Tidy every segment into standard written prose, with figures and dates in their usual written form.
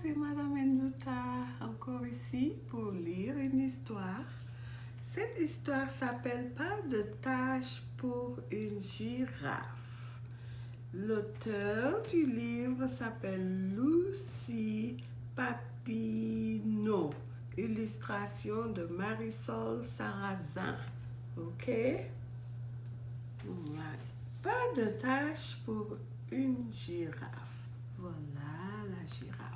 c'est Madame Enluta, encore ici pour lire une histoire. Cette histoire s'appelle Pas de tâche pour une girafe. L'auteur du livre s'appelle Lucie Papineau. Illustration de Marisol Sarrazin. Ok? Voilà. Pas de tâche pour une girafe. Voilà la girafe.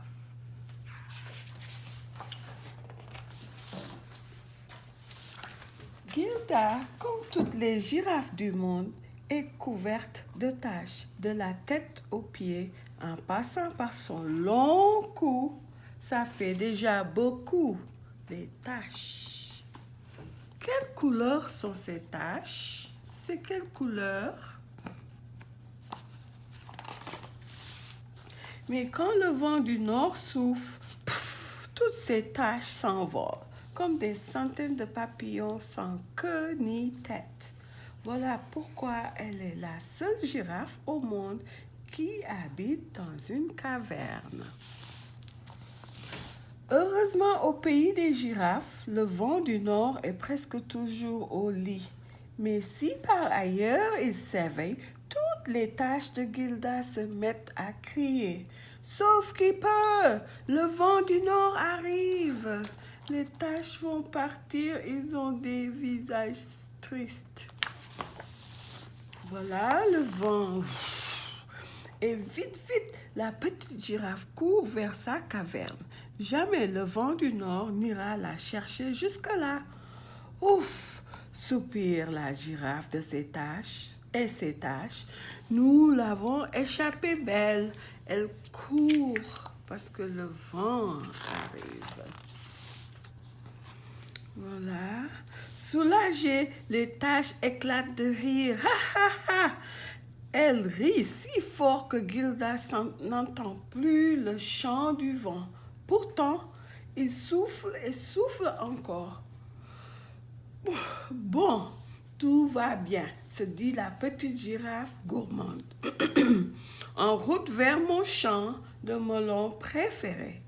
Gilda, comme toutes les girafes du monde, est couverte de taches, de la tête aux pieds, en passant par son long cou. Ça fait déjà beaucoup de taches. Quelle couleur sont ces taches? C'est quelle couleur? Mais quand le vent du nord souffle, pouf, toutes ces taches s'envolent, comme des centaines de papillons sans queue ni tête. Voilà pourquoi elle est la seule girafe au monde qui habite dans une caverne. Heureusement, au pays des girafes, le vent du nord est presque toujours au lit. Mais si par ailleurs il s'éveille, toutes les taches de Gilda se mettent à crier. Sauf qui peut, le vent du nord arrive. Les taches vont partir, ils ont des visages tristes. Voilà le vent. Et vite, vite, la petite girafe court vers sa caverne. Jamais le vent du nord n'ira la chercher jusque-là. Ouf, soupire la girafe de ses taches et ses taches. Nous l'avons échappée belle. Elle court parce que le vent arrive. Voilà. Soulagée, les taches éclatent de rire. Ha ha ha! Elle rit si fort que Gilda n'entend plus le chant du vent. Pourtant, il souffle et souffle encore. Bon, tout va bien, se dit la petite girafe gourmande. En route vers mon champ de melon préféré.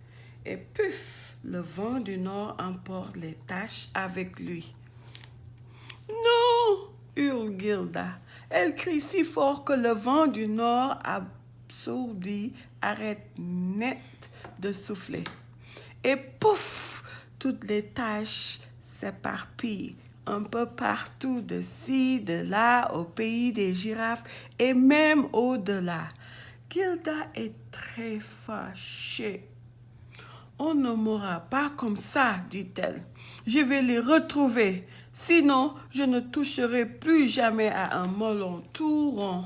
Et puf, le vent du nord emporte les taches avec lui. Non, hurle Gilda. Elle crie si fort que le vent du nord, absourdi, arrête net de souffler. Et pouf, toutes les taches s'éparpillent un peu partout, de ci, de là, au pays des girafes et même au-delà. Gilda est très fâchée. On ne mourra pas comme ça, dit-elle. Je vais les retrouver. Sinon, je ne toucherai plus jamais à un melon tout rond.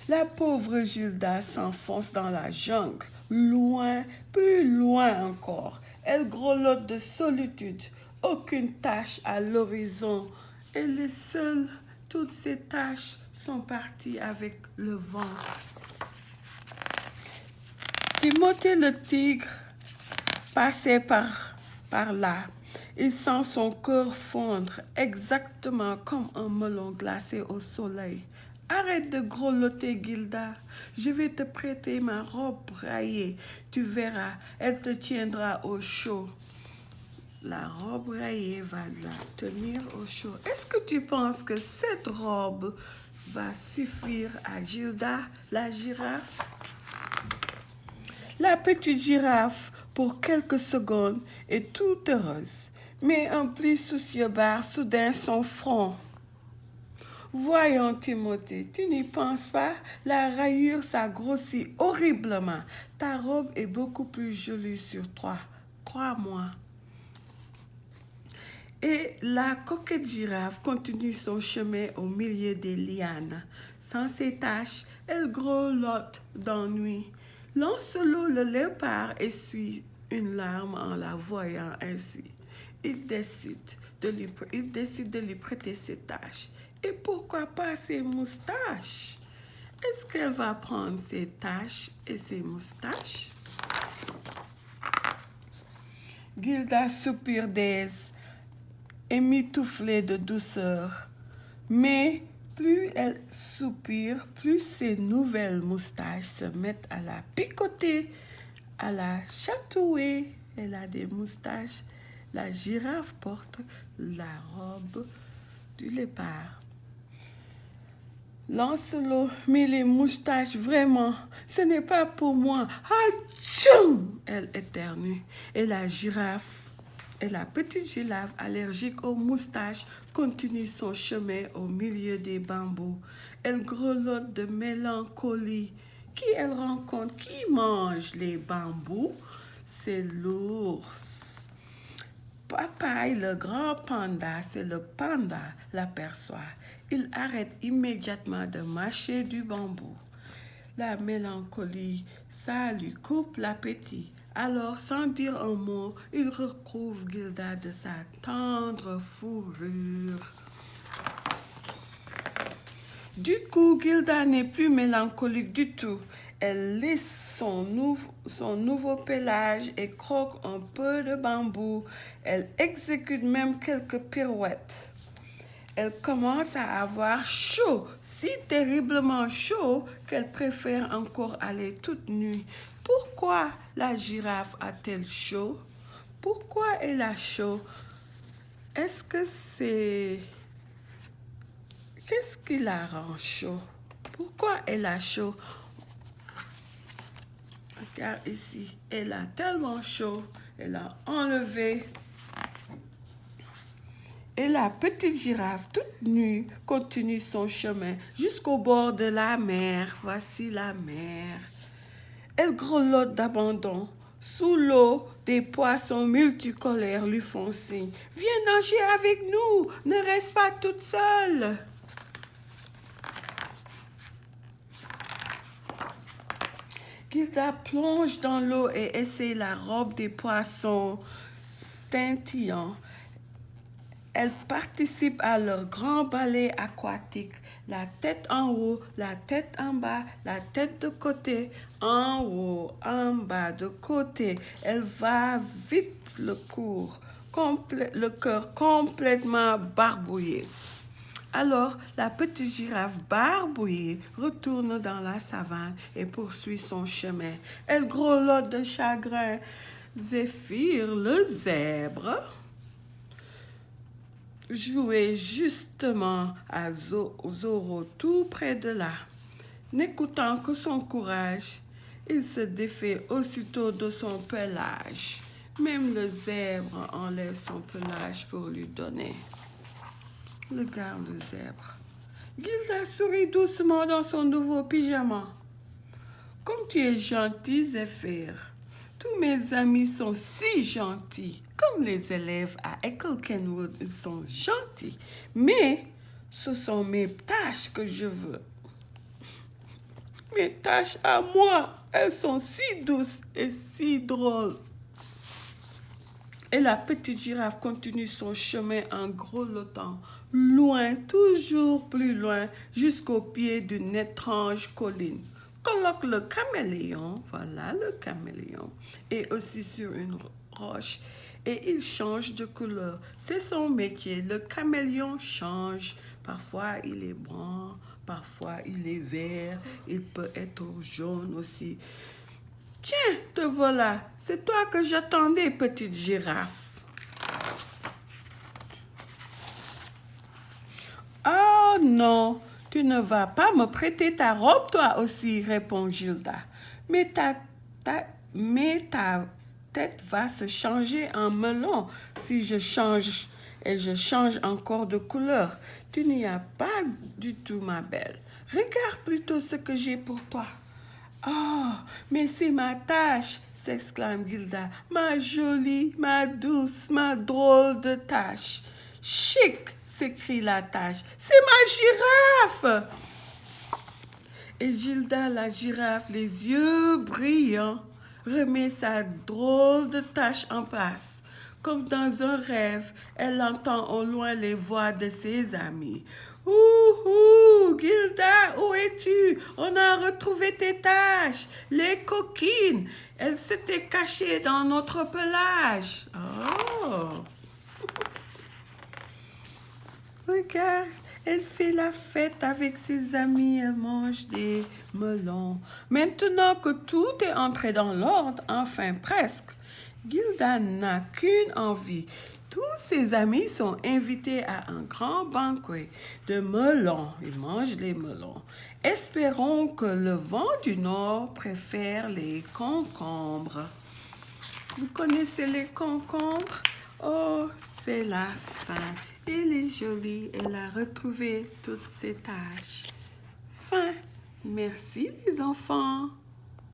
La pauvre Gilda s'enfonce dans la jungle, loin, plus loin encore. Elle grelotte de solitude, aucune tache à l'horizon. Elle est seule. Toutes ces taches sont parties avec le vent. Timothée le tigre passait par là. Il sent son cœur fondre, exactement comme un melon glacé au soleil. Arrête de grelotter, Gilda. Je vais te prêter ma robe rayée. Tu verras, elle te tiendra au chaud. La robe rayée va la tenir au chaud. Est-ce que tu penses que cette robe va suffire à Gilda, la girafe? La petite girafe, pour quelques secondes, est toute heureuse. Mais un pli soucieux barre soudain son front. Voyons, Timothée, tu n'y penses pas? La rayure s'agrossit horriblement. Ta robe est beaucoup plus jolie sur toi, crois-moi. Et la coquette girafe continue son chemin au milieu des lianes. Sans ses taches, elle grelotte d'ennui. Lancelot le léopard essuie une larme en la voyant ainsi. Il décide de lui prêter ses taches. Et pourquoi pas ses moustaches? Est-ce qu'elle va prendre ses taches et ses moustaches? Gilda soupire d'aise et mitouflée de douceur. Mais Plus elle soupire, plus ses nouvelles moustaches se mettent à la picoter, à la chatouiller. Elle a des moustaches. La girafe porte la robe du léopard. Lancelot, mais les moustaches, vraiment, ce n'est pas pour moi. Atchoum! Elle éternue. Et la petite girafe allergique aux moustaches continue son chemin au milieu des bambous. Elle grelotte de mélancolie. Qui elle rencontre? Qui mange les bambous? C'est l'ours. Papaye, le grand panda, c'est le panda, l'aperçoit. Il arrête immédiatement de mâcher du bambou. La mélancolie, ça lui coupe l'appétit. Alors, sans dire un mot, il recouvre Gilda de sa tendre fourrure. Du coup, Gilda n'est plus mélancolique du tout. Elle lisse son nouveau pelage et croque un peu de bambou. Elle exécute même quelques pirouettes. Elle commence à avoir chaud, si terriblement chaud qu'elle préfère encore aller toute nue. Pourquoi la girafe a-t-elle chaud? Pourquoi elle a chaud? Est-ce que c'est... Qu'est-ce qui la rend chaud? Pourquoi elle a chaud? Regarde ici, elle a tellement chaud, elle a enlevé. Et la petite girafe, toute nue, continue son chemin jusqu'au bord de la mer. Voici la mer. Elle grelotte d'abandon. Sous l'eau, des poissons multicolores lui font signe. Viens nager avec nous, ne reste pas toute seule. Gilda plonge dans l'eau et essaie la robe des poissons scintillants. Elle participe à leur grand ballet aquatique. La tête en haut, la tête en bas, la tête de côté, en haut, en bas, de côté. Elle va vite le cœur complètement barbouillé. Alors, la petite girafe barbouillée retourne dans la savane et poursuit son chemin. Elle grelotte de chagrin. Zéphyr, le zèbre, jouait justement à Zoro tout près de là. N'écoutant que son courage, il se défait aussitôt de son pelage. Même le zèbre enlève son pelage pour lui donner. Regarde le zèbre. Gilda sourit doucement dans son nouveau pyjama. Comme tu es gentil, Zéphyr. Tous mes amis sont si gentils. Comme les élèves à Echo Kenwood, ils sont gentils. Mais ce sont mes tâches que je veux. Mes tâches à moi, elles sont si douces et si drôles. Et la petite girafe continue son chemin en grelottant, loin, toujours plus loin, jusqu'au pied d'une étrange colline. Colloque le caméléon, voilà le caméléon, est aussi sur une roche et il change de couleur. C'est son métier, le caméléon change. Parfois il est brun, parfois il est vert, il peut être jaune aussi. Tiens, te voilà. C'est toi que j'attendais, petite girafe. Oh non, tu ne vas pas me prêter ta robe, toi aussi, répond Gilda. Mais ta tête va se changer en melon si je change et je change encore de couleur. Tu n'y as pas du tout, ma belle. Regarde plutôt ce que j'ai pour toi. Oh, mais c'est ma tâche, s'exclame Gilda. Ma jolie, ma douce, ma drôle de tâche. Chic, s'écrie la tâche. C'est ma girafe! Et Gilda, la girafe, les yeux brillants, remet sa drôle de tâche en place. Comme dans un rêve, elle entend au loin les voix de ses amis. Ouhou, Gilda, où es-tu? On a retrouvé tes tâches, les coquines. Elles s'étaient cachées dans notre pelage. Oh! Regarde, Elle fait la fête avec ses amis, elle mange des melons. Maintenant que tout est entré dans l'ordre, enfin presque, Gilda n'a qu'une envie. Tous ses amis sont invités à un grand banquet de melons. Ils mangent les melons. Espérons que le vent du Nord préfère les concombres. Vous connaissez les concombres? Oh, c'est la fin. Elle est jolie. Elle a retrouvé toutes ses tâches. Fin. Merci les enfants.